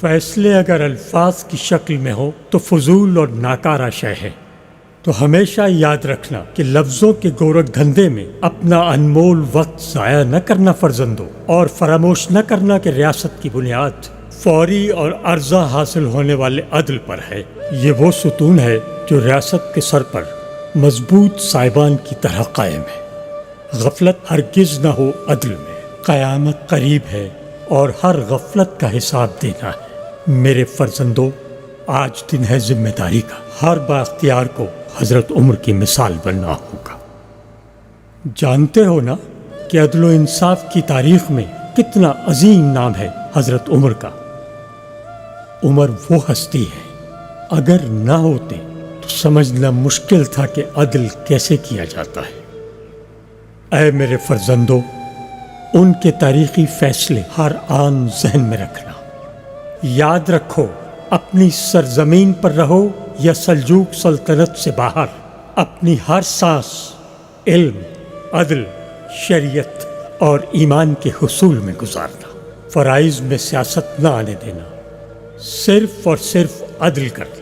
فیصلے اگر الفاظ کی شکل میں ہو تو فضول اور ناکارہ شے ہے، تو ہمیشہ یاد رکھنا کہ لفظوں کے گورکھ دھندے میں اپنا انمول وقت ضائع نہ کرنا فرزندو، اور فراموش نہ کرنا کہ ریاست کی بنیاد فوری اور عرضہ حاصل ہونے والے عدل پر ہے۔ یہ وہ ستون ہے جو ریاست کے سر پر مضبوط سائبان کی طرح قائم ہے۔ غفلت ہرگز نہ ہو عدل میں۔ قیامت قریب ہے اور ہر غفلت کا حساب دینا ہے۔ میرے فرزندوں، آج دن ہے ذمہ داری کا۔ ہر بااختیار کو حضرت عمر کی مثال بننا ہوگا۔ جانتے ہو نا کہ عدل و انصاف کی تاریخ میں کتنا عظیم نام ہے حضرت عمر کا۔ عمر وہ ہستی ہے، اگر نہ ہوتے تو سمجھنا مشکل تھا کہ عدل کیسے کیا جاتا ہے۔ اے میرے فرزندوں، ان کے تاریخی فیصلے ہر آن ذہن میں رکھنا۔ یاد رکھو، اپنی سرزمین پر رہو یا سلجوق سلطنت سے باہر، اپنی ہر سانس علم، عدل، شریعت اور ایمان کے حصول میں گزارنا۔ فرائض میں سیاست نہ آنے دینا، صرف اور صرف عدل کرنا۔